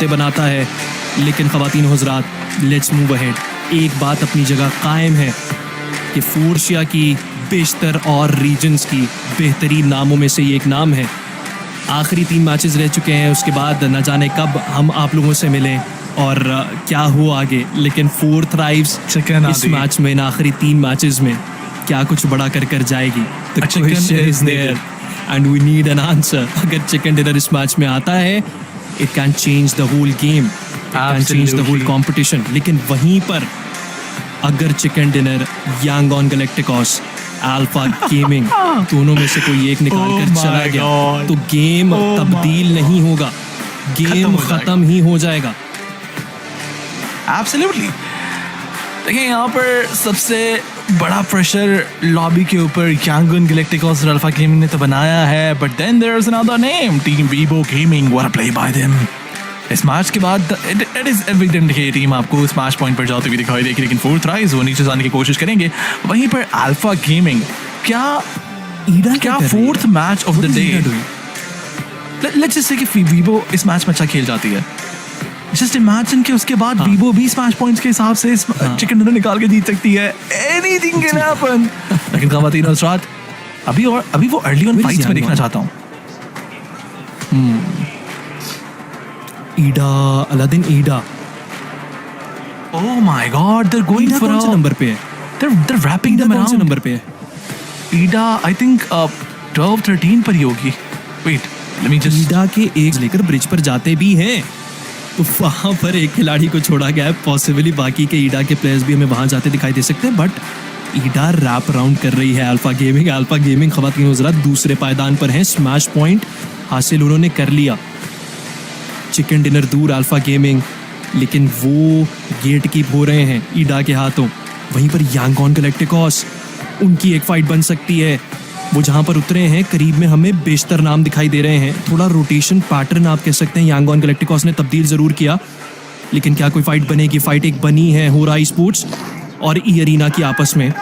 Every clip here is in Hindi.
बातें बनाता है, लेकिन ख़वातीन और हज़रात, लेट्स मूव अहेड। एक बात अपनी जगह कायम है कि फोर्शिया की बेशतर और रीजन्स की बेहतरीन नामों में से ये एक नाम है। आखिरी 3 मैचेस रह चुके हैं, उसके बाद न जाने कब हम आप लोगों से मिलें और क्या हो आगे, लेकिन 4 थ्राइव्स इस मैच में, इन आखिरी 3 मैचेस में क्या कुछ बड़ा कर जाएगी। The question is there and we need an answer. अगर चिकन डिनर इस मैच में आता है, it can change the whole game, it can change the whole competition. लेकिन वहीं पर अगर chicken dinner, Yangon Galacticos, Alpha Gaming दोनों में से कोई एक निकाल कर चला गया तो गेम तब्दील नहीं होगा, गेम खत्म ही हो जाएगा। एब्सोल्युटली। देखिए यहाँ पर सबसे बड़ा प्रेशर लॉबी के ऊपर यांगॉन गैलेक्टिकोस और अल्फा गेमिंग ने तो बनाया है, but then there is another name, team Vivo Gaming. What a play by them. इस मैच के बाद इट इज एविडेंट कि टीम आपको इस मैच पॉइंट पर जाते हुए दिखाई देगी, लेकिन 4 थ्राइज वो नीचे जाने की कोशिश करेंगे। वहीं पर अल्फा गेमिंग क्या 4th match of the day, let's just say कि वीवो इस मैच में अच्छा खेल जाती है, जस्ट इमेजिन कि उसके बाद वीवो 20 मैच पॉइंट्स के हिसाब से इस चिकन डिनर निकाल के जीत सकती है। Anything can happen. लेकिन ख़वातीन और हज़रात, अभी वो अर्ली ऑन फाइट्स में देखना चाहता हूं। ईडा, अलादीन ईडा। Oh my God, they are going for कौन से नंबर पे है? They are wrapping them around. कौन से नंबर पे है? ईडा आई थिंक 12-13 पर ही होगी। Wait, let me just. ईडा के एक लेकर ब्रिज पर जाते भी हैं, तो वहाँ पर एक खिलाड़ी को छोड़ा गया है। पॉसिबली बाकी के ईडा के प्लेयर्स भी हमें वहाँ जाते दिखाई दे सकते हैं, बट ईडा रैप राउंड कर रही है अल्फा गेमिंग। अल्फा गेमिंग ख़वातीन और हज़रात दूसरे पायदान पर हैं, स्मैश पॉइंट हासिल उन्होंने कर लिया। चिकन डिनर दूर अल्फा गेमिंग, लेकिन वो गेट कीप हो रहे हैं ईडा के हाथों। वहीं पर यांगॉन गैलेक्टिकोस, उनकी एक फाइट बन सकती है। वो जहाँ पर उतरे हैं करीब में हमें बेशतर नाम दिखाई दे रहे हैं। थोड़ा रोटेशन पैटर्न आप कह सकते हैं यांगॉन गैलेक्टिकोस ने तब्दील ज़रूर किया, लेकिन क्या कोई फाइट बनेगी? फाइट एक बनी है होराई स्पोर्ट्स और ई अरीना की आपस में,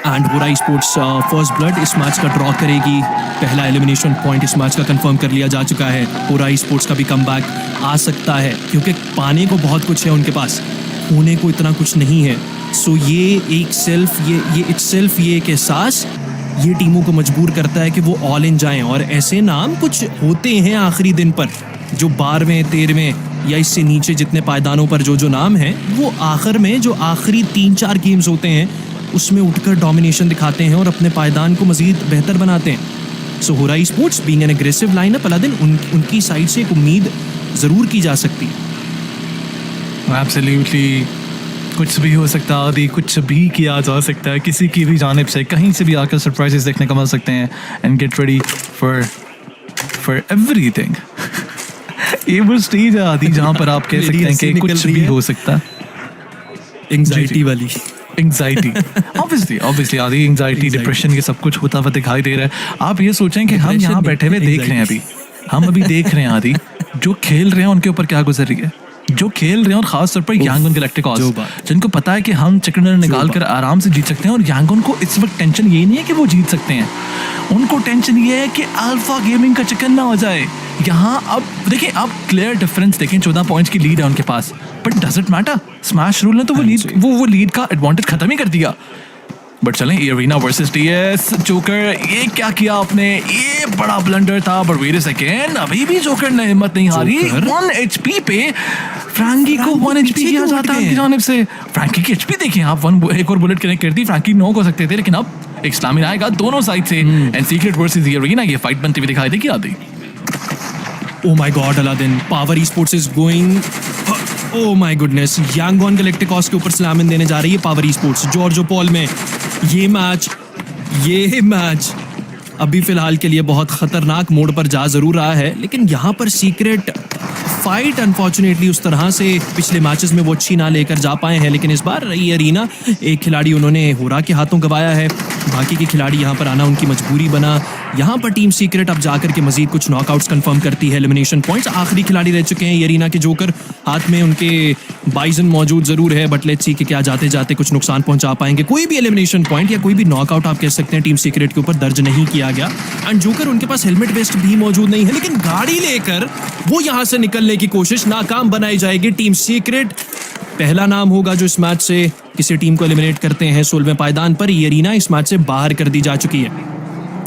एंड होराई स्पोर्ट्स फर्स्ट ब्लड इस मैच का ड्रॉ करेगी। पहला एलिमिनेशन पॉइंट इस मैच का कंफर्म कर लिया जा चुका है। होराई स्पोर्ट्स का भी कमबैक आ सकता है, क्योंकि पाने को बहुत कुछ है उनके पास, होने को इतना कुछ नहीं है। सो ये एक एहसास ये टीमों को मजबूर करता है कि वो ऑल इन जाएं। और ऐसे नाम कुछ होते हैं आखिरी दिन पर, जो 12वें 13वें या इससे नीचे जितने पायदानों पर जो नाम हैं, वो आखिर में जो आखिरी 3-4 गेम्स होते हैं उसमें उठकर डोमिनेशन दिखाते हैं और अपने पायदान को मजीद बेहतर बनाते हैं। So Horai Sports being an aggressive lineup, Aladdin उनकी साइड से एक उम्मीद ज़रूर की जा सकती है। एब्सोल्युटली, कुछ भी हो सकता है आदि, कुछ भी किया जा सकता है, किसी की भी जानिब से कहीं से भी आकर सरप्राइजेस देखने को मिल सकते हैं। And get ready for everything. ये वो स्टेज है आदि जहाँ पर आप कह सकते हैं कि कुछ भी हो सकता है। एंग्जाइटी वाली एंग्जाइटी ऑब्वियसली आदि, एंग्जाइटी डिप्रेशन ये सब कुछ होता हुआ दिखाई दे रहा है। आप ये सोचें कि हम यहाँ बैठे हुए देख रहे हैं, हम अभी देख रहे हैं आदि जो खेल रहे हैं उनके ऊपर क्या गुजर रही है, जो खेल रहे हैं, और खास तौर पर यांगॉन गैलेक्टिकोस, जिनको पता है कि हम चिकन डिनर निकाल कर आराम से जीत सकते हैं। और यांगॉन को इस वक्त टेंशन ये नहीं है कि वो जीत सकते हैं, उनको टेंशन ये है कि अल्फा गेमिंग का चिकन ना हो जाए। यहाँ अब देखिए, आप क्लियर डिफरेंस देखें, 14 पॉइंट्स की लीड है उनके पास, but does it matter? Smash Rule ने तो वो लीड का एडवांटेज खत्म ही कर दिया। बट चलें, एरिना वर्सेस टीएस। जोकर, ये क्या किया आपने? ये बड़ा ब्लंडर था। बट वेट अ सेकेंड, अभी भी जोकर ने हिम्मत नहीं हारी। 1 HP पे फ्रैंकी को 1 HP किया जाता है उनकी जानिब से। फ्रैंकी की HP देखिए आप, एक और बुलेट कनेक्ट करती, फ्रैंकी नॉक हो सकते थे, लेकिन अब एक स्लामी आएगा दोनों साइड से। एंड सीक्रेट वर्सेस एरिना, ये फाइट बनती हुई दिखाई देगी आदि। Oh my God, Aladdin, power esports is going, oh my goodness, Yangon Galacticos के ऊपर स्लैम इन देने जा रही है पावर ई-स्पोर्ट्स जॉर्जो पॉल में। ये मैच अभी फिलहाल के लिए बहुत खतरनाक मोड पर जा जरूर रहा है, लेकिन यहाँ पर सीक्रेट फाइट अनफॉर्चुनेटली उस तरह से पिछले मैचेस में वो अच्छी ना लेकर जा पाए हैं। लेकिन इस बार ये अरीना, एक खिलाड़ी उन्होंने होरा के हाथों गवाया है, बाकी के खिलाड़ी यहाँ पर आना उनकी मजबूरी बना। यहाँ पर टीम सीक्रेट अब जाकर के मजीद कुछ नॉकआउट्स कंफर्म करती है। एलिमिनेशन पॉइंट्स आखिरी खिलाड़ी रह चुके हैं ये एरिना के जोकर, हाथ में उनके बाइजन मौजूद जरूर है, बट लेट्स सी कि क्या जाते जाते कुछ नुकसान पहुंचा पाएंगे। कोई भी एलिमिनेशन पॉइंट या कोई भी नॉकआउट आप कह सकते हैं टीम सीक्रेट के ऊपर दर्ज नहीं किया गया। एंड जोकर उनके पास हेलमेट वेस्ट भी मौजूद नहीं है, लेकिन गाड़ी लेकर वो यहाँ से निकलने की कोशिश नाकाम बनाई जाएगी। टीम सीक्रेट पहला नाम होगा जो इस मैच से किसी टीम को एलिमिनेट करते हैं 16वें पायदान पर। ये एरिना इस मैच से बाहर कर दी जा चुकी है।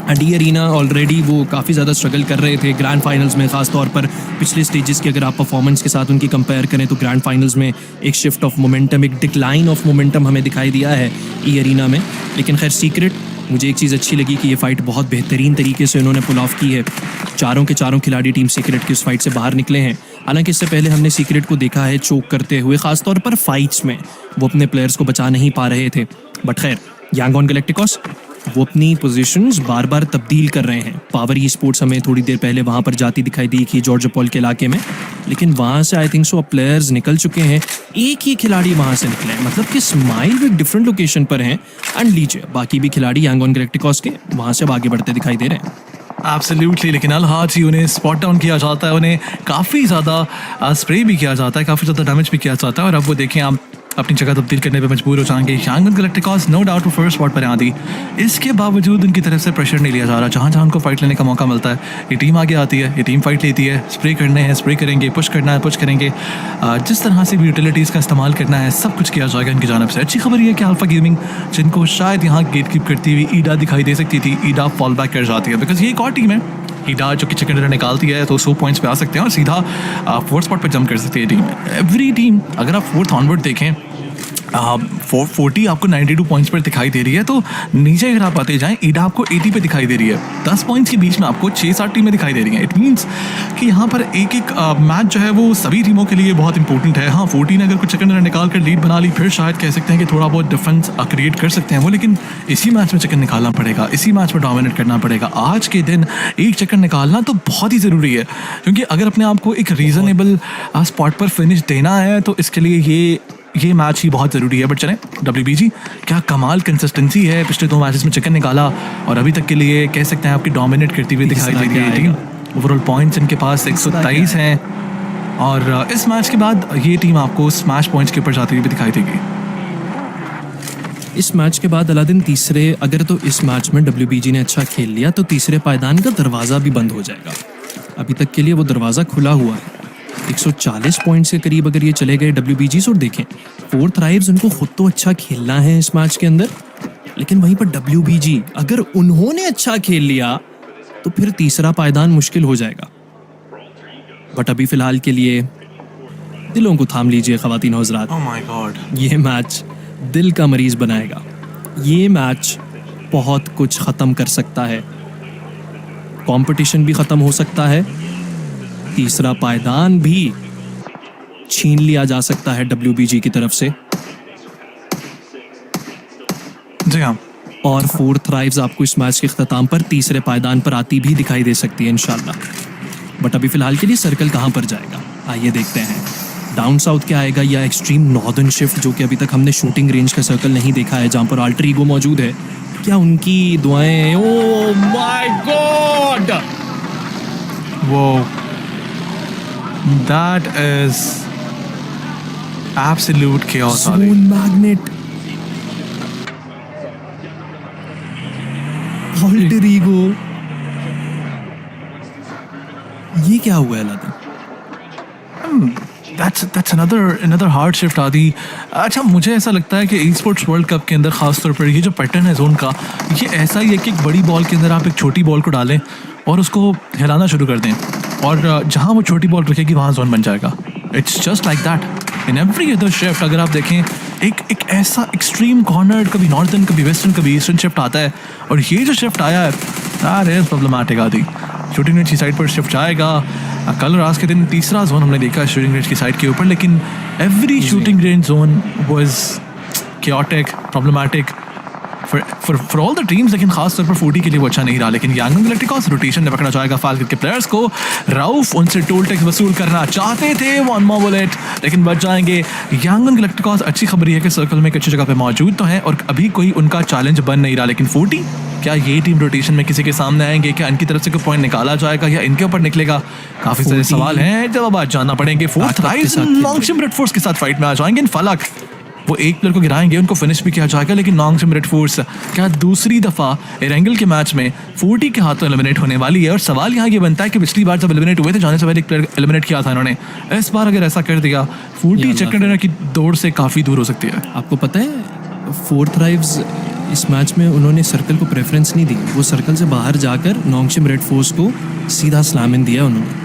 एंड ये एरिना ऑलरेडी वो काफ़ी ज़्यादा स्ट्रगल कर रहे थे ग्रैंड फाइनल्स में, खास तौर पर पिछले स्टेजेस की अगर आप परफॉर्मेंस के साथ उनकी कंपेयर करें तो ग्रैंड फाइनल्स में एक शिफ्ट ऑफ मोमेंटम, एक डिक्लाइन ऑफ मोमेंटम हमें दिखाई दिया है ये एरिना में। लेकिन खैर सीक्रेट, मुझे एक चीज़ अच्छी लगी कि ये फाइट बहुत बेहतरीन तरीके से उन्होंने पुल ऑफ की है। चारों के चारों खिलाड़ी टीम सीक्रेट की उस फाइट से बाहर निकले हैं। हालांकि इससे पहले हमने सीक्रेट को देखा है चोक करते हुए, खासतौर पर फाइट्स में वो अपने प्लेयर्स को बचा नहीं पा रहे थे। बट खैर यांगॉन गैलेक्टिकोस वो अपनी पोजीशंस बार बार तब्दील कर रहे हैं। पावर ई स्पोर्ट्स हमें थोड़ी देर पहले वहाँ पर जाती दिखाई दी कि जॉर्ज पॉल के इलाके में, लेकिन वहाँ से आई थिंक सो अब प्लेयर्स निकल चुके हैं। एक ही खिलाड़ी वहाँ से निकले हैं, मतलब कि स्माइल एक डिफरेंट लोकेशन पर हैं। एंड लीजिए बाकी भी खिलाड़ी यांगॉन गैलेक्टिकोस के वहाँ से अब आगे बढ़ते दिखाई दे रहे हैं। एब्सोल्युटली, लेकिन अलहाजी उन्हें स्पॉट डाउन किया जाता है, उन्हें काफ़ी ज़्यादा स्प्रे भी किया जाता है, काफ़ी ज़्यादा डैमेज भी किया जाता है। और अब वो देखें आप अपनी जगह तब्दील करने पे मजबूर हो जाएंगे। यांगॉन गैलेक्टिकोस नो डाउट वो फर्स्ट स्पॉट पर आती, इसके बावजूद उनकी तरफ से प्रेशर नहीं लिया जा रहा। जहाँ जहाँ उनको फाइट लेने का मौका मिलता है ये टीम आगे आती है, ये टीम फाइट लेती है। स्प्रे करने हैं स्प्रे करेंगे, पुश करना है पुश करेंगे, जिस तरह से भी यूटिलिटीज़ का इस्तेमाल करना है सब कुछ किया जाएगा इनकी जानब से। अच्छी खबर ये है कि अल्फा गेमिंग, जिनको शायद यहाँ गेट कीप करती हुई ईडा दिखाई दे सकती थी, ईडा फॉल बैक कर जाती है, बिकॉज ये एक और टीम है। ईडा जो कि चिकन डिनर निकालती है तो 100 पॉइंट्स पे आ सकते हैं और सीधा फोर्थ स्पॉट पर जंप कर सकती है टीम। एवरी टीम अगर आप फोर्थ ऑनवर्ड देखें 440 आपको 92 पॉइंट्स पर दिखाई दे रही है, तो नीचे अगर आप आते जाएं ईडा आपको 80 पे दिखाई दे रही है। 10 पॉइंट्स के बीच में आपको 6-7 टीमें दिखाई दे रही हैं। इट मीन्स कि यहाँ पर एक एक मैच जो है वो सभी टीमों के लिए बहुत इंपॉर्टेंट है। हाँ 14 अगर कुछ चिकन निकाल कर लीड बना ली फिर शायद कह सकते हैं कि थोड़ा बहुत डिफरेंस क्रिएट कर सकते हैं वो, लेकिन इसी मैच में चिकन निकालना पड़ेगा, इसी मैच में डोमिनेट करना पड़ेगा। आज के दिन एक चिकन निकालना तो बहुत ही ज़रूरी है, क्योंकि अगर अपने आप को एक रीज़नेबल स्पॉट पर फिनिश देना है तो इसके लिए ये मैच ही बहुत ज़रूरी है। बट चलें, WBG क्या कमाल कंसिस्टेंसी है, पिछले 2 मैचेस में चिकन निकाला और अभी तक के लिए कह सकते हैं आपकी डोमिनेट करती हुई दिखाई दे रही है टीम। ओवरऑल पॉइंट्स इनके पास 123 हैं और इस मैच के बाद ये टीम आपको स्मैश पॉइंट्स के ऊपर जाती हुई भी दिखाई देगी। इस मैच के बाद अलादीन तीसरे, अगर तो इस मैच में WBG ने अच्छा खेल लिया तो तीसरे पायदान का दरवाज़ा भी बंद हो जाएगा। अभी तक के लिए वो दरवाज़ा खुला हुआ है। 140 पॉइंट्स के करीब अगर ये चले गए WBG, और देखें फोर्थ राइव्स उनको खुद तो अच्छा खेलना है इस मैच के अंदर, लेकिन वहीं पर WBG अगर उन्होंने अच्छा खेल लिया तो फिर तीसरा पायदान मुश्किल हो जाएगा। बट अभी फिलहाल के लिए दिलों को थाम लीजिए ख़वातीन और हज़रात। ओह माय गॉड, ये मैच दिल का मरीज बनाएगा। ये मैच बहुत कुछ ख़त्म कर सकता है, कंपटीशन भी ख़त्म हो सकता है, तीसरा पायदान भी छीन लिया जा सकता है WBG की तरफ से। जी हाँ, और फोर्थ राइव्स आपको इस मैच के अख्ताम पर तीसरे पायदान पर आती भी दिखाई दे सकती है इंशाल्लाह। बट अभी फिलहाल के लिए सर्कल कहाँ पर जाएगा आइए देखते हैं। डाउन साउथ क्या आएगा या एक्सट्रीम नॉर्दर्न शिफ्ट, जो कि अभी तक हमने शूटिंग रेंज का सर्कल नहीं देखा है जहाँ पर अल्टर ईगो मौजूद है, क्या उनकी दुआएं? ओह माय गॉड, वो that is absolute chaos. Zone magnet, alter ego, ये क्या हुआ है Laden? That's another hard shift आदि। अच्छा, मुझे ऐसा लगता है कि ई स्पोर्ट्स वर्ल्ड कप के अंदर खास तौर पर ये जो पैटर्न है जोन का, ये ऐसा ही है कि एक बड़ी बॉल के अंदर आप एक छोटी बॉल को डालें और उसको हिलाना शुरू कर दें, और जहाँ वो छोटी बॉल रखेगी वहाँ जोन बन जाएगा। It's just like that in every other shift. अगर आप देखें एक ऐसा एक्सट्रीम कॉर्नर, कभी नॉर्थर्न कभी वेस्टर्न कभी ईस्टर्न शिफ्ट आता है, और ये जो शिफ्ट आया है यार इज प्रॉब्लमैटिक आदि। शूटिंग रेंज की साइड पर शिफ्ट आएगा कल और आज के दिन, तीसरा जोन हमने देखा शूटिंग रेंज की साइड के ऊपर, लेकिन every shooting range zone was chaotic, problematic for all the teams, लेकिन खास तौर पर 40 के लिए वो अच्छा नहीं रहा। लेकिन यांगन गैलेक्टिकॉस रोटेशन में पकड़ा जाएगा फाल्कन के प्लेयर्स को। राउफ उनसे टोल टैक्स वसूल करना चाहते थे, वन मोर बुलेट, लेकिन बच जाएंगे। यांगन गैलेक्टिकॉस अच्छी खबर है कि सर्कल में एक अच्छी जगह पे मौजूद तो है और अभी कोई उनका चैलेंज बन नहीं रहा। लेकिन 40 क्या ये टीम रोटेशन में किसी के सामने आएंगे? क्या इनकी तरफ से कोई पॉइंट निकाला जाएगा या इनके ऊपर निकलेगा? काफी सारे सवाल हैं, जवाब आज जानना पड़ेंगे। फोर्थ राइज नॉन्गशिम रेड फोर्स के साथ फाइट में आ जाएंगे। इन फलक वो एक प्लेयर को गिराएंगे, उनको फिनिश भी किया जाएगा। लेकिन नॉन्गशिम रेड फोर्स क्या दूसरी दफा एरेंगल के मैच में 40 के हाथों एलिमिनेट होने वाली है? और सवाल यहाँ ये बनता है कि पिछली बार जब एलिमिनेट हुए थे, जाने से पहले एक प्लेयर एलिमिनेट किया था इन्होंने, इस बार अगर ऐसा कर दिया 40 सेकंड डिनर की दौड़ से काफी दूर हो सकती है। आपको पता है फोर्थ राइव्स इस मैच में उन्होंने सर्कल को प्रेफरेंस नहीं दी, वो सर्कल से बाहर जाकर नॉन्गशिम रेड फोर्स को सीधा स्लैम इन दिया उन्होंने।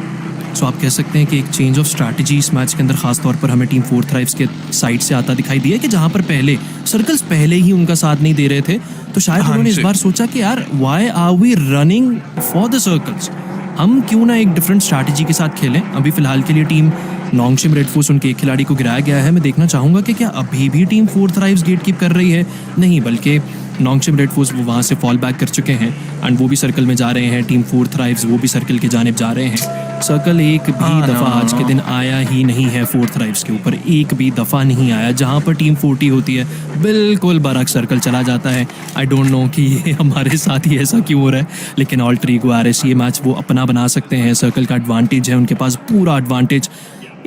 सो आप कह सकते हैं कि एक चेंज ऑफ स्ट्रैटेजी इस मैच के अंदर खास तौर पर हमें टीम फोर्थ राइव्स के साइड से आता दिखाई दिया कि जहां पर पहले सर्कल्स पहले ही उनका साथ नहीं दे रहे थे, तो शायद उन्होंने इस बार सोचा कि यार why are we running for the circles, हम क्यों ना एक डिफरेंट स्ट्रैटेजी के साथ खेलें। अभी फिलहाल के लिए टीम नॉन्गशिम रेड फोर्स उनके एक खिलाड़ी को गिराया गया है। मैं देखना चाहूँगा कि क्या अभी भी टीम फोर्थ राइव्स गेट कीप कर रही है? नहीं, बल्कि नॉन्गशिम रेड फोर्स वो वहाँ से फॉल बैक कर चुके हैं एंड वो भी सर्कल में जा रहे हैं। टीम फोर्थ राइव्स वो भी सर्कल की जानिब जा रहे हैं। सर्कल एक भी दफ़ा आज के दिन आया ही नहीं है फोर्थ राइव्स के ऊपर, एक भी दफ़ा नहीं आया। जहाँ पर टीम 40 होती है बिल्कुल बरक सर्कल चला जाता है। आई डोंट नो कि ये हमारे साथ ही ऐसा क्यों हो रहा है, लेकिन ऑल्टर ईगो आरएस ये मैच वो अपना बना सकते हैं। सर्कल का एडवांटेज है उनके पास, पूरा एडवांटेज।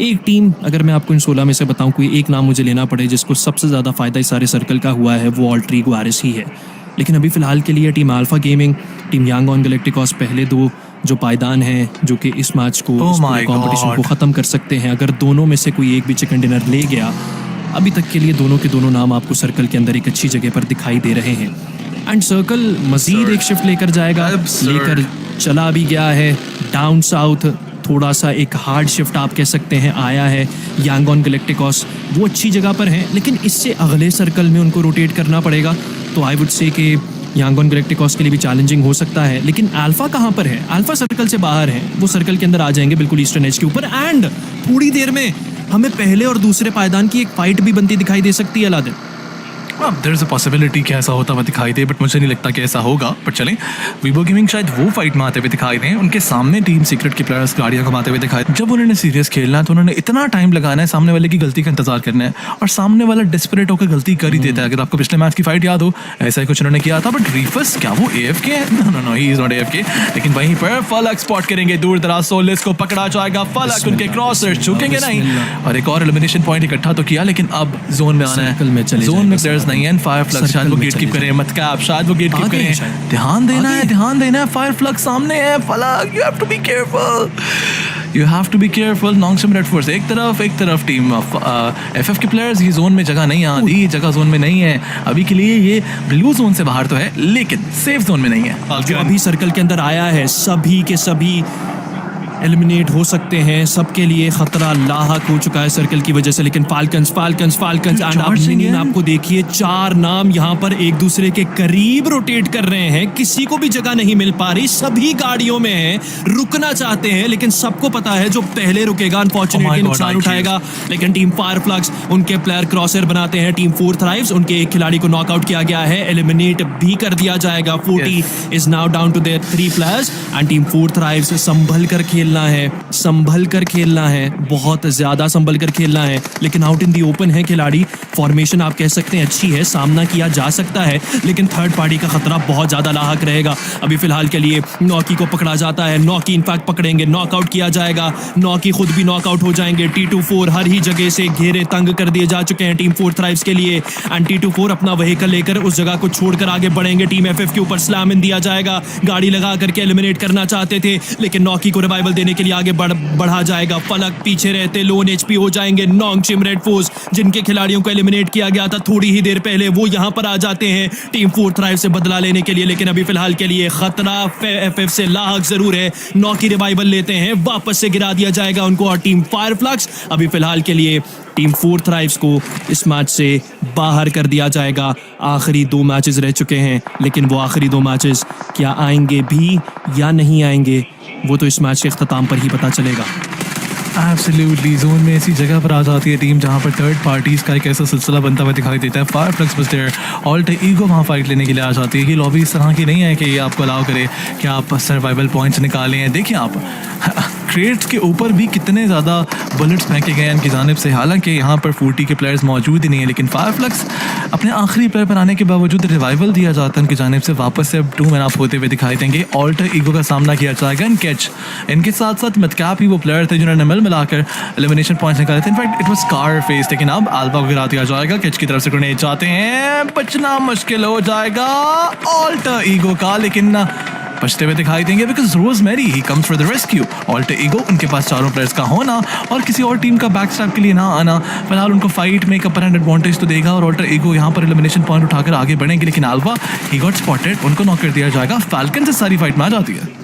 एक टीम, अगर मैं आपको इन 16 में से बताऊं कोई एक नाम मुझे लेना पड़े जिसको सबसे ज़्यादा फ़ायदा इस सारे सर्कल का हुआ है, वो ऑल्टर ईगो आरएस ही है। लेकिन अभी फ़िलहाल के लिए team Alpha Gaming, team Yangon Galacticos पहले दो जो पायदान हैं जो कि इस मैच को कॉम्पिटिशन को ख़त्म कर सकते हैं। अगर दोनों में से कोई एक भी चिकन डिनर ले गया, अभी तक के लिए दोनों के दोनों नाम आपको सर्कल के अंदर एक अच्छी जगह पर दिखाई दे रहे हैं। एंड सर्कल मज़ीद एक शिफ्ट लेकर जाएगा, लेकर चला भी गया है डाउन साउथ। थोड़ा सा एक हार्ड शिफ्ट आप कह सकते हैं आया है। यांगन गैलेक्टिकॉस वो अच्छी जगह पर हैं, लेकिन इससे अगले सर्कल में उनको रोटेट करना पड़ेगा। तो आई वुड से कि यांगन गैलेक्टिकॉस के लिए भी चैलेंजिंग हो सकता है। लेकिन अल्फा कहाँ पर है? अल्फा सर्कल से बाहर है, वो सर्कल के अंदर आ जाएंगे बिल्कुल ईस्टर्न एज के ऊपर। एंड थोड़ी देर में हमें पहले और दूसरे पायदान की एक फाइट भी बनती दिखाई दे सकती है Aladdin. There is a possibility कि ऐसा होता हुआ दिखाई दे, बट मुझे नहीं लगता कि ऐसा होगा। पर चलें, वीवो गेमिंग शायद वो फाइट में आते हुए दिखाई दें, उनके सामने टीम सीक्रेट के प्लेयर्स गाड़ियाँ घुमाते हुए दिखाई। जब उन्होंने सीरियस खेलना है तो उन्होंने इतना टाइम लगाना है, सामने वाले की गलती का इंतजार करना है, और सामने वाला डेस्परेट होकर गलती कर ही देता है। अगर आपको पिछले मैच की फाइट याद हो, ऐसा ही कुछ उन्होंने किया था। बट रीफस क्या वो AFK है? No, he is not AFK। लेकिन वहीं पर फलक स्पॉट करेंगे, दूर दराज सोलिस को पकड़ा जाएगा। फलक उनके क्रॉसर झुकेंगे नहीं, और एक और एलिमिनेशन पॉइंट इकट्ठा तो किया, लेकिन अब जोन में आना है। जोन में प्लेयर्स नहीं है। फायर फ्लक्स शायद वो गेट कीप करें, मतकैप शायद वो गेट कीप करें। ध्यान देना है, फायर फ्लक्स सामने है। Flux you have to be careful, you have to be careful. Nongshim Red Force एक तरफ टीम FF के प्लेयर्स, ये जोन में जगह नहीं आती, ये जगह जोन में नहीं है अभी के लिए। ये ब्लू जोन से बाहर तो है, लेकिन सेफ जोन में नहीं है। जो अभी सर्कल के अंदर आया है, सभी के सभी एलिमिनेट हो सकते हैं, सबके लिए खतरा लाहक हो चुका है सर्कल की वजह से। लेकिन फाल्कन्स एंड आपको देखिए 4 नाम यहाँ पर एक दूसरे के करीब रोटेट कर रहे हैं, किसी को भी जगह नहीं मिल पा रही, सभी गाड़ियों में हैं, रुकना चाहते हैं, लेकिन सबको पता है जो पहले रुकेगा अनफॉर्चुनेटली नुकसान उठाएगा। लेकिन टीम फायरफ्लक्स उनके प्लेयर क्रॉसर बनाते हैं। टीम फोर्थ राइव्स उनके एक खिलाड़ी को नॉकआउट किया गया है, एलिमिनेट भी कर दिया जाएगा। 40 is now down to their 3 players and team Fourth Rivals संभल कर खेलना है, बहुत ज्यादा संभल कर खेलना है। लेकिन आउट इन दी ओपन है खिलाड़ी, फॉर्मेशन आप कह सकते हैं अच्छी है, सामना किया जा सकता है, लेकिन थर्ड पार्टी का खतरा बहुत ज्यादा लाहक रहेगा। अभी फिलहाल के लिए नॉकी को पकड़ा जाता है, नॉकी इनफैक्ट पकड़ेंगे, नॉकआउट किया जाएगा, नॉकी खुद भी नॉकआउट हो जाएंगे। T24 हर ही जगह से घेरे तंग कर दिए जा चुके हैं टीम फोर्थ राइव्स के लिए, एंड T24 अपना व्हीकल लेकर उस जगह को छोड़कर आगे बढ़ेंगे। टीम FF के ऊपर स्लैम इन दिया जाएगा, गाड़ी लगा करके एलिमिनेट करना चाहते थे, लेकिन नॉकी को रिवाइवल देने के लिए आगे बढ़ा जाएगा। फलक पीछे रहते लोन HP हो जाएंगे। नॉन्गशिम रेड फोर्स जिनके खिलाड़ियों को एलिमिनेट किया गया था थोड़ी ही देर पहले, वो यहां पर आ जाते हैं टीम फोर्थ राइव से बदला लेने के लिए। लेकिन अभी फिलहाल के लिए खतरा FF से लाहक जरूर है। नॉकी रिवाइवल लेते हैं, वापस से गिरा दिया जाएगा उनको, और टीम फायरफ्लक्स अभी फिलहाल के लिए टीम फोर्थ राइव्स को इस मैच से बाहर कर दिया जाएगा। आखिरी 2 मैचेस रह चुके हैं, लेकिन वो आखिरी 2 मैचेस क्या आएंगे भी या नहीं आएंगे, वो तो इस मैच के अख्ताम पर ही पता चलेगा। एब्सोल्युटली जोन में ऐसी जगह पर आ जाती है टीम जहां पर थर्ड पार्टीज का एक ऐसा सिलसिला बनता हुआ दिखाई देता है। फायरफ्लक्स बस देयर ऑल्टर ईगो वहाँ फाइट लेने के लिए आ जाती है। ये लॉबी इस तरह की नहीं है कि ये आपको अलाउ करे कि आप सर्वाइवल पॉइंट्स निकालें हैं। देखिए आप क्रेट्स के ऊपर भी कितने ज़्यादा बुलेट्स फेंके गए हैं इनकी जानिब से, हालांकि यहाँ पर 40 के प्लेयर्स मौजूद ही नहीं है। लेकिन फायरफ्लक्स अपने आखिरी प्लेयर पर आने के बावजूद रिवाइवल दिया जाता है उनकी जानिब से, वापस से अब 2 मैन अप होते हुए दिखाई देंगे। ऑल्टर ईगो का सामना किया जाएगा इन कैच। इनके साथ साथ मतकैप ही वो प्लेयर थे जिन्होंने मिल मिलाकर एलिमिनेशन पॉइंट्स निकाले थे। इनफैक्ट इट वाज स्कारफेस, लेकिन अब अल्फा को गिरा दिया जाएगा। कैच की तरफ से ग्रेनेड चाहते हैं, बचना मुश्किल हो जाएगा ऑल्टर ईगो का, लेकिन बचते हुए दिखाई देंगे because Rosemary he comes for the rescue. Alter ego उनके पास चारों प्लेयर्स का होना और किसी और टीम का बैकस्टैब के लिए ना आना फिलहाल उनको फाइट में एक अपर हैंड एडवांटेज तो देगा और ऑल्टर ईगो यहाँ पर एलिमिनेशन पॉइंट उठाकर आगे बढ़ेंगे। लेकिन अल्फा ही गॉट स्पॉटेड, उनको नॉक कर दिया जाएगा। फाल्कन से सारी फाइट में आ जाती है।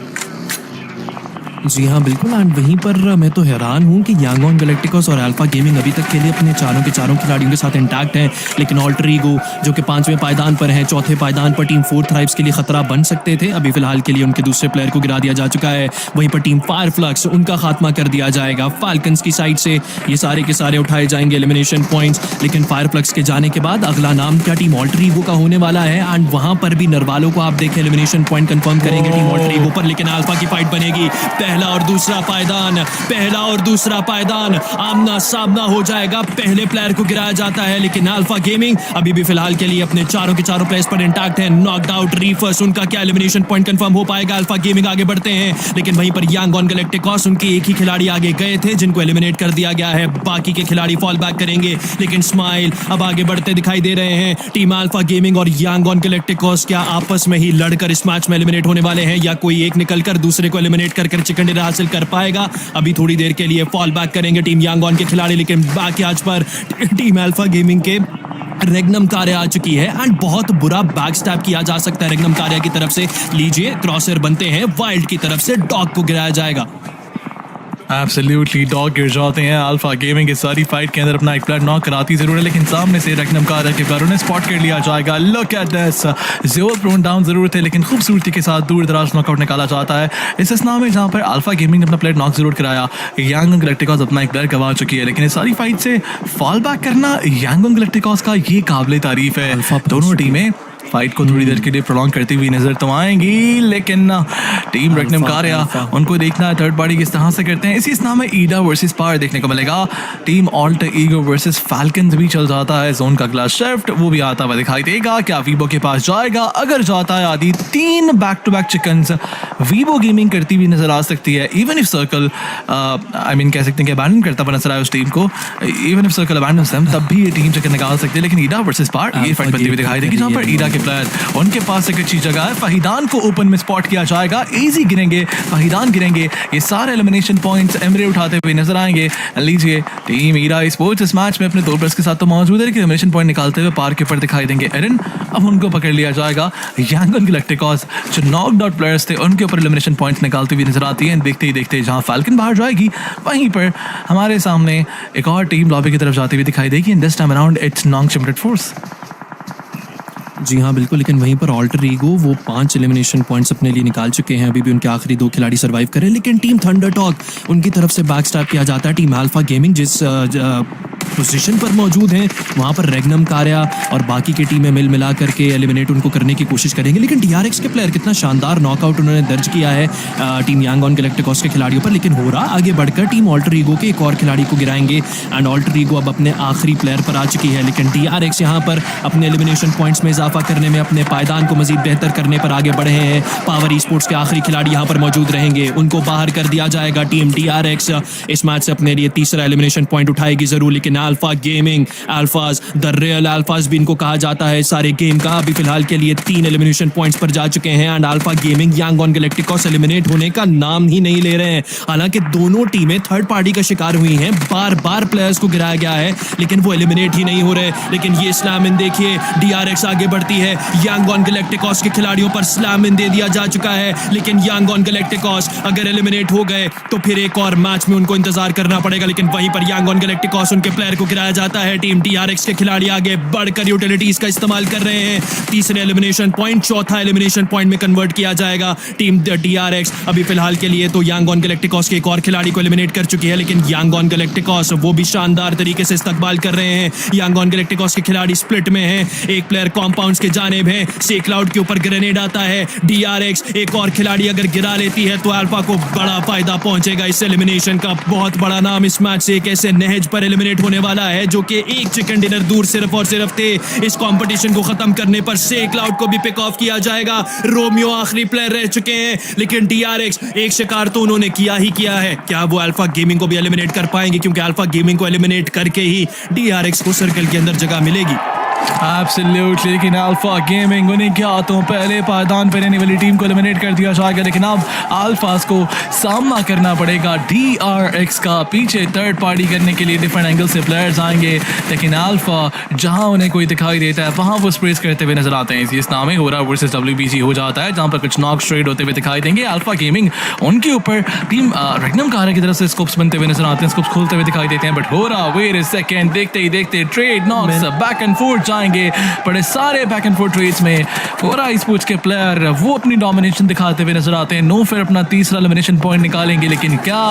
जी हाँ बिल्कुल। एंड वहीं पर मैं तो हैरान हूँ कि यांगोन गैलेक्टिकोस और अल्फा गेमिंग अभी तक के लिए अपने चारों के चारों खिलाड़ियों के साथ इंटैक्ट हैं, लेकिन ऑल्टर ईगो जो कि 5वें पायदान पर हैं, 4थे पायदान पर टीम 4 थ्राइव्स के लिए खतरा बन सकते थे, अभी फिलहाल के लिए उनके दूसरे प्लेयर को गिरा दिया जा चुका है। वहीं पर टीम फायरफ्लक्स, उनका खात्मा कर दिया जाएगा। फाल्कन्स की साइड से ये सारे के सारे उठाए जाएंगे एलिमिनेशन पॉइंट्स, लेकिन फायरफ्लक्स के जाने के बाद अगला नाम क्या टीम ऑल्टर ईगो का होने वाला है। एंड वहां पर भी नरवालों को आप देखें एलिमिनेशन पॉइंट कंफर्म करेंगे टीम ऑल्टर ईगो पर, लेकिन अल्फा की फाइट बनेगी। पहला और दूसरा पायदान आमना सामना हो जाएगा। पहले प्लेयर को गिराया जाता है, लेकिन अल्फा गेमिंग अभी भी फिलहाल के लिए अपने चारों के चारों प्लेयर्स पर इंटैक्ट है। नॉकड आउट रीफर्स, उनका क्या एलिमिनेशन पॉइंट कंफर्म हो पाएगा? अल्फा गेमिंग आगे बढ़ते हैं, लेकिन वहीं पर यांगोन गैलेक्टिकोस, उनके एक ही खिलाड़ी आगे गए थे जिनको एलिमिनेट कर दिया गया है। बाकी के खिलाड़ी फॉल बैक करेंगे, लेकिन स्माइल अब आगे बढ़ते दिखाई दे रहे हैं। टीम अल्फा गेमिंग और यांगोन गैलेक्टिकोस क्या आपस में ही लड़कर इस मैच में एलिमिनेट होने वाले हैं, या कोई एक निकलकर दूसरे को एलिमिनेट कर चिकन डिनर हासिल कर पाएगा? अभी थोड़ी देर के लिए फॉल बैक करेंगे टीम यांगोन के खिलाड़ी, लेकिन बैकयार्ड पर टीम अल्फा गेमिंग के रेगनम कार्य आ चुकी है एंड बहुत बुरा बैकस्टैब किया जा सकता है रेगनम कार्य की तरफ से। लीजिए क्रॉसर बनते हैं, वाइल्ड की तरफ से डॉग को गिराया जाएगा। एब्सोल्युटली डॉग गिर जाते हैं। अल्फा गेमिंग इस सारी फाइट के अंदर अपना एक प्लेयर नॉक कराती जरूर है, लेकिन सामने से रेगनम कार्य के प्लेयर उन्हें स्पॉट कर लिया जाएगा। लुक एट दिस, ज़ोर प्रोन डाउन जरूर थे, लेकिन खूबसूरती के साथ दूर दराज नॉकआउट निकाला जाता है। इस स्ना में जहां पर अल्फा गेमिंग ने अपना प्लेयर नॉक जरूर कराया, यांगोन गैलेक्टिकोस अपना एक प्लेयर गंवा चुकी है, लेकिन इस सारी फाइट से फॉल बैक करना यांगोन गैलेक्टिकोस का ये काबिल तारीफ है। दोनों टीमें फाइट को थोड़ी देर के लिए प्रोलॉन्ग करती हुई नजर तो आएंगी, लेकिन टीम रेगनम कार्या उनको देखना है थर्ड पार्टी किस तरह से करते हैं। इसी नाम में ईडा वर्सेस पार देखने को मिलेगा। Team alter ego versus Falcons भी चल जाता है। जोन का अगला शिफ्ट वो भी आता हुआ दिखाई देगा। क्या वीवो के पास जाएगा? अगर जाता है आदि 3 back to back chickens Vivo gaming करती हुई नजर आ सकती है। Even if circle I mean कह सकते हैं कि अबैंडन करता हुआ नजर आया उस टीम को, इवन इफ सर्कल अबैंडन्स देम तब भी ये टीम चिकन निकाल सकती है। लेकिन ईडा वर्सेस पार ये फाइट बनती हुई दिखाई देगी, जहां पर ईडा प्लेयर उनके पास एक अच्छी जगह है। फहीदान को ओपन में स्पॉट किया जाएगा, इजी गिरेंगे, फहीदान गिरेंगे। ये सारे एलिमिनेशन पॉइंट्स एमरे उठाते हुए नजर आएंगे। लीजिए टीम ईरा स्पोर्ट्स इस मैच में अपने 2 प्लेयर्स के साथ तो मौजूद है, लेकिन एलिमिनेशन पॉइंट निकालते हुए पार के ऊपर दिखाई देंगे एरन। अब उनको पकड़ लिया जाएगा। यांगोन गैलेक्टिकोस जो नॉकड आउट प्लेयर्स थे उनके ऊपर एलिमिनेशन पॉइंट निकालते हुए नजर आती है। देखते ही देखते जहां फाल्कन बाहर जाएगी, वहीं पर हमारे सामने एक और टीम लॉबी की तरफ जाती हुई दिखाई देगी। In this time around it's non shifted force. जी हाँ बिल्कुल, लेकिन वहीं पर ऑल्टर ईगो वो 5 एलिमिनेशन पॉइंट्स अपने लिए निकाल चुके हैं। अभी भी उनके आखिरी 2 खिलाड़ी सर्वाइव करें, लेकिन टीम थंडरटॉक उनकी तरफ से बैकस्टैब किया जाता है। टीम अल्फा गेमिंग जिस पोजीशन पर मौजूद हैं वहाँ पर रेगनम कार्या और बाकी की टीमें मिल मिला करके एलिमिनेट उनको करने की कोशिश करेंगे। लेकिन DRX के प्लेयर कितना शानदार नॉकआउट उन्होंने दर्ज किया है टीम यांगोन गैलेक्टिकोस के खिलाड़ियों पर, लेकिन हो रहा आगे बढ़कर टीम ऑल्टर ईगो के एक और खिलाड़ी को गिराएंगे एंड ऑल्टर ईगो अब अपने आखिरी प्लेयर पर आ चुकी है। लेकिन DRX यहाँ पर अपने एलिमिनेशन पॉइंट्स में इजाफा करने में, अपने पायदान को मजीद बेहतर करने पर आगे बढ़े हैं। पावर ई स्पोर्ट्स के आखिरी खिलाड़ी यहाँ पर मौजूद रहेंगे, उनको बाहर कर दिया जाएगा। टीम DRX इस मैच से अपने लिए तीसरा एलिमिनेशन पॉइंट उठाएगी जरूर, लेकिन अल्फा गेमिंग अल्फाज द रियल अल्फाज भी इनको कहा जाता है सारे गेम का, अभी फिलहाल के लिए 3 एलिमिनेशन पॉइंट्स पर जा चुके हैं and alpha gaming Yangon galacticos eliminate होने का नाम ही नहीं ले रहे हैं। हालांकि दोनों टीमें थर्ड पार्टी का शिकार हुई हैं, बार बार प्लेयर्स को गिराया गया है लेकिन वो एलिमिनेट ही नहीं हो रहे। लेकिन ये स्लैम इन देखिए, DRX आगे बढ़ती है, यांगोन गैलेक्टिकोस के खिलाड़ियों पर स्लैम इन दे दिया जा चुका है। लेकिन यांगोन गैलेक्टिकोस अगर एलिमिनेट हो गए तो फिर एक और मैच में उनको इंतजार करना पड़ेगा। लेकिन वहीं पर यांगोन गैलेक्टिकोस उनके प्लेयर प्लेयर को गिराया जाता है। टीम DRX के खिलाड़ी आगे बढ़कर यूटिलिटीज का इस्तेमाल कर रहे हैं। तीसरे एलिमिनेशन पॉइंट, चौथा एलिमिनेशन पॉइंट में कन्वर्ट किया जाएगा। टीम DRX अभी फिलहाल के लिए तो यांगॉन गैलेक्टिकॉस के एक और खिलाड़ी को एलिमिनेट कर चुकी है, लेकिन यांगॉन गैलेक्टिकॉस वो भी शानदार तरीके से इस्तकबाल कर रहे हैं। यांगॉन गैलेक्टिकॉस के खिलाड़ी स्प्लिट में हैं, एक प्लेयर कॉम्पाउंड्स के जानिब है। सी क्लाउड के ऊपर ग्रेनेड आता है। DRX एक और खिलाड़ी अगर गिरा लेती है तो अल्फा को बड़ा फायदा पहुंचेगा इस एलिमिनेशन का। बहुत बड़ा नाम इस मैच से एक ऐसे नहज पर एलिमिनेट होने वाला है जो कि एक चिकन डिनर दूर सिर्फ और सिर्फ थे। इस कंपटीशन को खत्म करने पर से क्लाउड को भी पिक ऑफ किया जाएगा। रोमियो आखिरी प्लेयर रह चुके हैं, लेकिन DRX एक शिकार तो उन्होंने किया ही किया है। क्या वो अल्फा गेमिंग को भी एलिमिनेट कर पाएंगे? क्योंकि अल्फा गेमिंग को एलिमिनेट करके ही DRX को सर्कल के अंदर जगह मिलेगी। एब्सोल्युटली, लेकिन अल्फा गेमिंग उन्हें क्या तो पहले पायदान पर रहने वाली टीम को एलिमिनेट कर दिया जाएगा, लेकिन अब अल्फास को सामना करना पड़ेगा DRX का। पीछे थर्ड पार्टी करने के लिए डिफरेंट एंगल से प्लेयर्स आएंगे, लेकिन अल्फा जहां उन्हें कोई दिखाई देता है वहां वो स्प्रेस करते हुए नजर आते हैं। इस नाम में होरा वर्सेस WBG हो जाता है, जहां पर कुछ नॉक स्ट्रेट होते हुए दिखाई देंगे। अल्फा गेमिंग उनके ऊपर टीम रेगनम कारा की तरफ से स्कोप्स बनते हुए नजर आते हैं, स्कोप्स खोलते हुए दिखाई देते हैं। बट होरा वेट अ सेकंड, देखते ही देखते trade knocks back and forth जाएंगे। बड़े सारे बैक एंड फोर्थ ट्रेड्स में होरा स्पोर्ट्स के प्लेयर वो अपनी डोमिनेशन दिखाते हुए नजर आते हैं। नो फिर अपना तीसरा एलिमिनेशन पॉइंट निकालेंगे, लेकिन क्या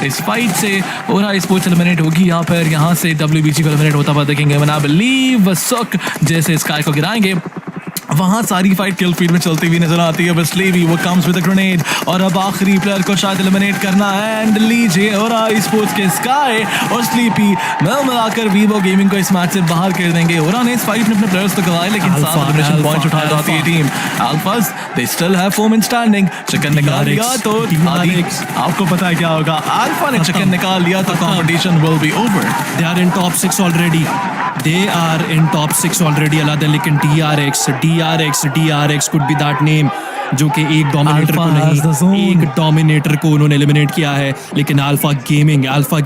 इस फाइट से होरा स्पोर्ट्स एलिमिनेट होगी या फिर यहाँ से WBG को एलिमिनेट होता हुआ देखेंगे? आई बिलीव सुक जैसे स्काई को गिराएंगे वहां सारी फाइट किल फील्ड में चलती हुई नजर आती है। बस लेवी वो कम्स विद अ ग्रेनेड और अब आखिरी प्लेयर को शायद एलिमिनेट करना है। एंड लीजिए होरा स्पोर्ट्स के स्काई और स्लीपी मिलाकर वीवो गेमिंग को इस मैच से बाहर कर देंगे। होरा ने इस फाइट में अपने प्लेयर्स तो गवाए, लेकिन 7 एलिमिनेशन पॉइंट्स उठा जाती है team Alphas. They still have 4 men standing. Chicken निकाल लिया तो आपको पता है क्या होगा? अल्फा ने चिकन निकाल लिया तो competition will be over. They are in top 6 already. They are in top 6 already, अलग है, लेकिन DRX could be that name जो कि एक डोमिनेटर को नहीं, एक डोमिनेटर को उन्होंने एलिमिनेट किया है। लेकिन अल्फा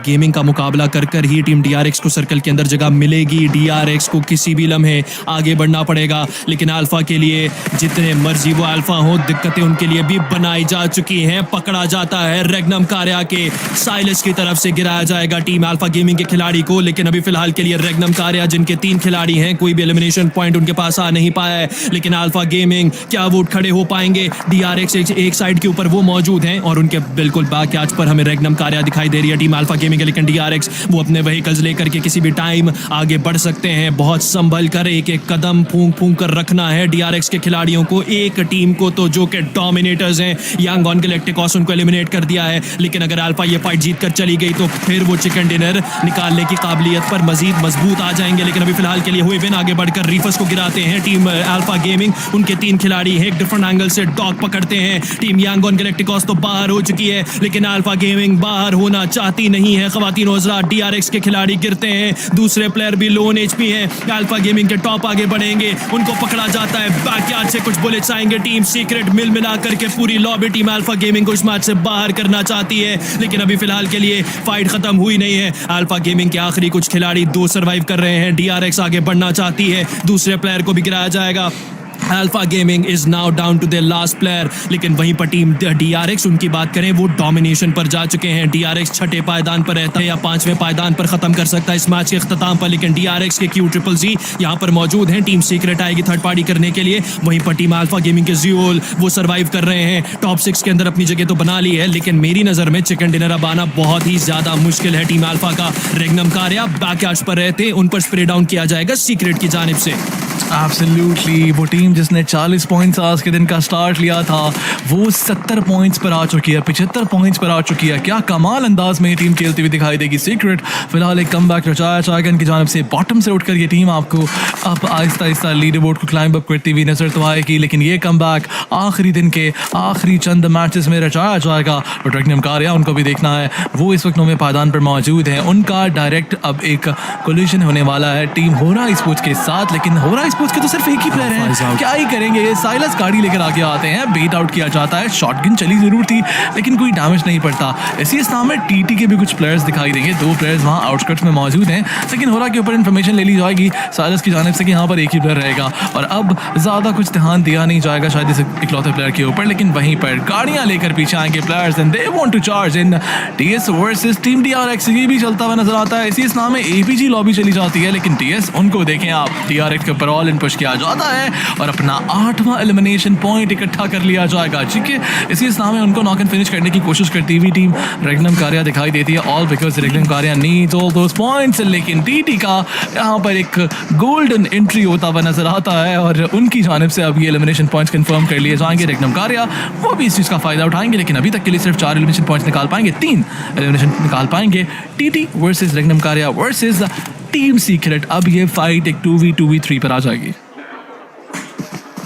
गेमिंग का मुकाबला कर कर ही टीम DRX को सर्कल के अंदर जगह मिलेगी। DRX को किसी भी लम्हे आगे बढ़ना पड़ेगा, लेकिन अल्फा के लिए जितने मर्जी वो अल्फा हो, दिक्कतें उनके लिए भी बनाई जा चुकी हैं। पकड़ा जाता है रेगनम कारिया के साइलस की तरफ से, गिराया जाएगा टीम अल्फा गेमिंग के खिलाड़ी को। लेकिन अभी फिलहाल के लिए रेगनम कारिया जिनके 3 खिलाड़ी हैं, कोई भी एलिमिनेशन पॉइंट उनके पास आ नहीं पाया है। लेकिन अल्फा गेमिंग क्या वो खड़े हो पाएंगे? DRX एक साइड के ऊपर वो मौजूद हैं और उनके बिल्कुल बैक कैच पर हमें रेगनम कारिया दिखाई दे रही है टीम अल्फा गेमिंग। लेकिन DRX वो अपने व्हीकल्स लेकर के किसी भी टाइम आगे बढ़ सकते हैं। बहुत संभल कर एक एक कदम फूंक कर रखना है DRX के खिलाड़ियों को। एक टीम को तो जो कि डोमिनेटर्स हैं, यांगॉन गैलेक्टिकॉस उनको एलिमिनेट कर दिया है। लेकिन अगर अल्फा ये फाइट जीत कर चली गई तो फिर वो चिकन डिनर निकालने की काबिलियत पर मजीद मजबूत आ जाएंगे। लेकिन अभी फिलहाल के लिए हुए बिन आगे बढ़कर रीफर्स को गिराते हैं टीम अल्फा गेमिंग। उनके 3 खिलाड़ी हैं, एक डिफरेंट एंगल से डॉग पकड़ते हैं। टीम यांगॉन गैलेक्टिकॉस तो बाहर हो चुकी है, लेकिन अल्फा गेमिंग बाहर होना चाहती नहीं है। खवातीन और हज़रात, DRX के खिलाड़ी गिरते हैं, दूसरे प्लेयर भी लोन HP है। अल्फा गेमिंग के टॉप आगे बढ़ेंगे, उनको पकड़ा जाता है। बैकयार्ड से कुछ बुलेट्स आएंगे। टीम सीक्रेट मिला करके पूरी लॉबी टीम अल्फा गेमिंग को इस मैच से बाहर करना चाहती है, लेकिन अभी फिलहाल के लिए फाइट खत्म हुई नहीं है। अल्फा गेमिंग के आखिरी कुछ खिलाड़ी 2 सर्वाइव कर रहे हैं। DRX आगे बढ़ना चाहती है, दूसरे प्लेयर को भी गिराया जाएगा। Alpha gaming is now down to their last player. लेकिन वहीं पर टीम DRX, उनकी बात करें, वो डोमिनेशन पर जा चुके हैं। DRX छठे पायदान पर रहता है या 5वें पायदान पर खत्म कर सकता है इस मैच के अख्ताम पर, लेकिन DRX के QZZZ यहाँ पर मौजूद हैं। टीम सीक्रेट आएगी थर्ड पार्टी करने के लिए। वहीं पर टीम अल्फा गेमिंग के ज़ियोल वो सर्वाइव कर रहे हैं, टॉप 6 के अंदर अपनी जगह तो बना ली है, लेकिन मेरी नजर में चिकन डिनर अब आना बहुत ही ज्यादा मुश्किल है। टीम अल्फा का रेगनम कारिया बैकयार्ड्स पर रहते, उन पर स्प्रे डाउन किया जाएगा सीक्रेट की जानिब से। एब्सोल्युटली, वो टीम जिसने 40 पॉइंट्स आज के दिन का स्टार्ट लिया था वो 70 पॉइंट्स पर आ चुकी है, 75 पॉइंट्स पर आ चुकी है। क्या कमाल अंदाज में ये टीम खेलती हुई दिखाई देगी। सीक्रेट फिलहाल एक कमबैक रचाया जाएगा इनकी जानिब से। बॉटम से उठकर ये टीम आपको अब आहिस्ता आहिस्ता लीडर बोर्ड को क्लाइंब अप करती हुई नजर तो आएगी, लेकिन ये कमबैक आखिरी दिन के आखिरी चंद मैचेस में रचाया जाएगा। और रेगनम कारिया, उनको भी देखना है, वो इस वक्त 9वें पायदान पर मौजूद हैं। उनका डायरेक्ट अब एक कोलिजन होने वाला है टीम होरा स्पोर्ट्स के साथ, लेकिन होरा अल्फा स्पोर्ट्स के तो सिर्फ एक ही प्लेयर Alpha is है, out. क्या ही करेंगे। साइलस गाड़ी लेकर आगे आते हैं, बेट आउट किया जाता है, शॉटगन चली जरूर थी लेकिन कोई डैमेज नहीं पड़ता। इसी स्थान में टीटी के भी कुछ प्लेयर्स दिखाई देंगे, 2 प्लेयर्स वहाँ आउटस्कर्ट्स में मौजूद हैं, लेकिन होरा के ऊपर इन्फॉर्मेशन ले ली जाएगी साइलस की जानिब से कि यहाँ पर एक ही प्लेयर रहेगा और अब ज़्यादा कुछ ध्यान दिया नहीं जाएगा शायद इस इकलौते प्लेयर के ऊपर। लेकिन वहीं पर गाड़ियाँ लेकर पीछे आएंगे players and they want to charge in TS versus team DRX. ये भी चलता हुआ नजर आता है। इसी स्थान में एपीजी लॉबी चली जाती है, लेकिन टीएस उनको देखें आप, डीआरएक्स के ऊपर ऑल इन पुश किया जाता है और अपना 8वां एलिमिनेशन पॉइंट इकट्ठा कर लिया जाएगा। ठीक है, इसी स्थान में उनको नॉक एंड फिनिश करने की कोशिश करती हुई टीम रेगनम कार्या दिखाई देती है, ऑल बिकॉज रेगनम कार्या नीड्स ऑल दोस पॉइंट्स। लेकिन टीटी का यहाँ पर एक गोल्डन एंट्री होता हुआ नजर आता है और उनकी जानिब से अब ये एलिमिनेशन पॉइंट्स कंफर्म कर लिए जाएंगे। रेगनम कार्या वो भी इस चीज़ का फायदा उठाएंगे, लेकिन अभी तक के लिए सिर्फ 4 एलिमिनेशन पॉइंट्स निकाल पाएंगे, 3 एलिमिनेशन निकाल पाएंगे। टीटी वर्सेस रेगनम कार्या वर्सेस टीम सीक्रेट। अब ये फाइट एक 2v2v3 पर आ जाएगी।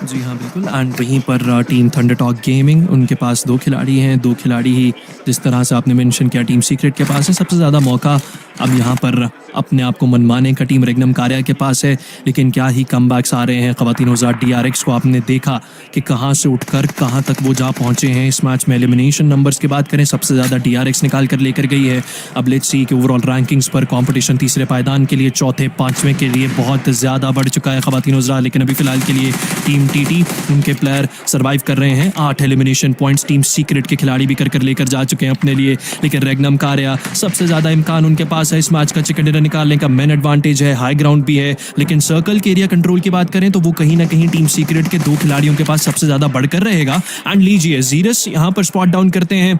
जी हाँ बिल्कुल। एंड वहीं पर टीम थंडरटॉक गेमिंग, उनके पास 2 खिलाड़ी हैं, 2 खिलाड़ी ही जिस तरह से आपने मेंशन किया टीम सीक्रेट के पास है। सबसे ज़्यादा मौका अब यहाँ पर अपने आप को मनमाने का टीम रेगनम कार्या के पास है, लेकिन क्या ही कमबैक्स आ रहे हैं ख़वातीन हज़ार। डीआरएक्स को आपने देखा कि कहाँ से उठकर कहाँ तक वो जा पहुँचे हैं इस मैच में। एलिमिनेशन नंबर्स की बात करें, सबसे ज़्यादा डीआरएक्स निकाल कर लेकर गई है। अब लेट्स सी कि ओवरऑल रैंकिंग्स पर कंपटीशन तीसरे पायदान के लिए, चौथे 5वें के लिए बहुत ज़्यादा बढ़ चुका है ख़वातीन हज़ार। लेकिन अभी फ़िलहाल के लिए टीम टीटी, उनके प्लेयर सर्वाइव कर रहे हैं। 8 एलिमिनेशन पॉइंट्स टीम सीक्रेट के खिलाड़ी भी कर लेकर जा चुके हैं अपने लिए। लेकिन रेगनम कार्या सबसे ज़्यादा इम्कान उनके पास है इस मैच का चिकन डिनर निकालने का। मैन एडवांटेज है, हाई ग्राउंड भी है, लेकिन सर्कल के एरिया कंट्रोल की बात करें तो वो कहीं ना कहीं टीम सीक्रेट के 2 खिलाड़ियों के पास सबसे ज़्यादा बढ़कर रहेगा। एंड लीजिए जीरस यहाँ पर स्पॉट डाउन करते हैं।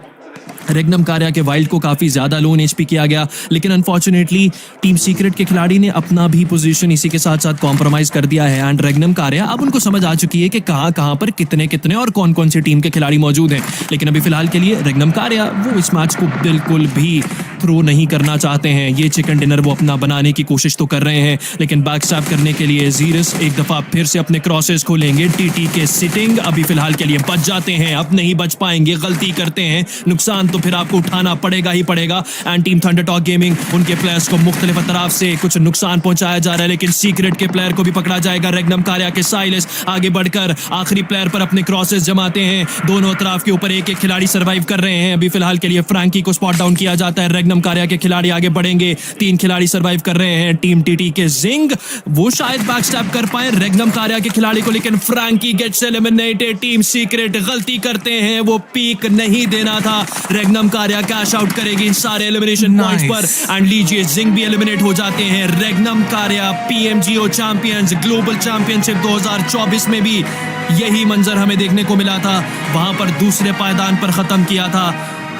रेगनम कार्या के वाइल्ड को काफ़ी ज़्यादा लो एचपी किया गया, लेकिन अनफॉर्चुनेटली टीम सीक्रेट के खिलाड़ी ने अपना भी पोजीशन इसी के साथ साथ कॉम्प्रोमाइज़ कर दिया है। एंड रेगनम कार्या अब उनको समझ आ चुकी है कि कहाँ पर कितने और कौन कौन सी टीम के खिलाड़ी मौजूद हैं। लेकिन अभी फिलहाल के लिए रेगनम कार्या वो इस मैच को बिल्कुल भी थ्रो नहीं करना चाहते हैं। ये चिकन डिनर वो अपना बनाने की कोशिश तो कर रहे हैं, लेकिन बैकस्टैप करने के लिए जीरस एक दफ़ा फिर से अपने क्रॉसेस खोलेंगे। टीटी के सिटिंग अभी फिलहाल के लिए बच जाते हैं, अब नहीं बच पाएंगे, गलती करते हैं, नुकसान तो फिर आपको उठाना पड़ेगा ही पड़ेगा। एंड टीम थंडरटॉक गेमिंग, उनके प्लेयर्स को मुख्तलिफ अतराफ से कुछ नुकसान पहुंचाया जा रहा है, लेकिन सीक्रेट के प्लेयर को भी पकड़ा जाएगा। रेगनम कार्या के साइलस आगे बढ़कर आखिरी प्लेयर पर अपने क्रॉसेस जमाते हैं। दोनों अतराफ के ऊपर एक खिलाड़ी सर्वाइव कर रहे हैं। अभी फिलहाल के लिए फ्रैंकी को स्पॉट डाउन किया जाता है। रेगनम कार्या के खिलाड़ी आगे बढ़ेंगे, 3 खिलाड़ी सर्वाइव कर रहे हैं। टीम टीटी के जिंग वो शायद बैकस्टैप कर पाए रेगनम कार्या के खिलाड़ी को, लेकिन Frankie gets eliminated. Team secret गलती करते हैं, वो पीक नहीं देना था। रेगनम कार्या कैश आउट करेगी इन सारे एलिमिनेशन पॉइंट्स पर। एंड लीजिए जिंग भी एलिमिनेट हो जाते हैं। रेगनम कार्या पीएमजीओ चैंपियंस ग्लोबल चैंपियनशिप 2024 में भी यही मंजर हमें देखने को मिला था। वहां पर दूसरे पायदान पर खत्म किया था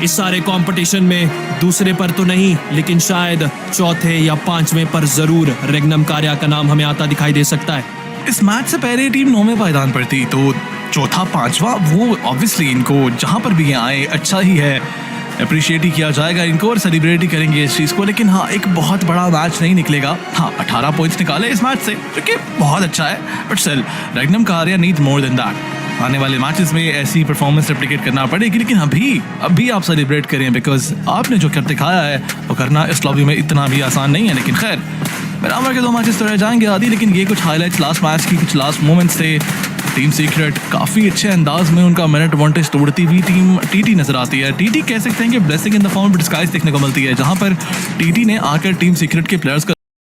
इस सारे कंपटीशन में, दूसरे पर तो नहीं लेकिन शायद चौथे या 5वें पर जरूर रेगनम कार्या का नाम हमें आता दिखाई दे सकता है। इस मैच से पहले टीम 9वें पायदान पर थी, तो चौथा 5वां वो ऑब्वियसली इनको जहां पर भी ये आए अच्छा ही है, अप्रिशिएट ही किया जाएगा इनको और सेलिब्रेट ही करेंगे इस चीज़ को। लेकिन हाँ, एक बहुत बड़ा मैच नहीं निकलेगा। हाँ, 18 पॉइंट्स निकाले इस मैच से, जो कि बहुत अच्छा है, बट स्टिल रेगनम कार्या नीड मोर देन दैट। आने वाले मैचेस में ऐसी परफॉर्मेंस रेप्लिकेट करना पड़ेगी, लेकिन अभी आप सेलिब्रेट करें, बिकॉज आपने जो कर दिखाया है वो करना इस लॉबी में इतना भी आसान नहीं है। लेकिन खैर, बराबर के 2 मैचेस तो रह जाएंगे आदि, लेकिन ये कुछ हाईलाइट्स लास्ट मैच की, कुछ लास्ट मोमेंट्स थे। टीम सीक्रेट काफ़ी अच्छे अंदाज में उनका मिनट एडवांटेज तोड़ती हुई टीम टीटी नजर आती है। टीटी कह सकते हैं कि blessing in the form of disguise देखने को मिलती है, जहां पर टीटी ने आकर टीम सीक्रेट के प्लेयर्स का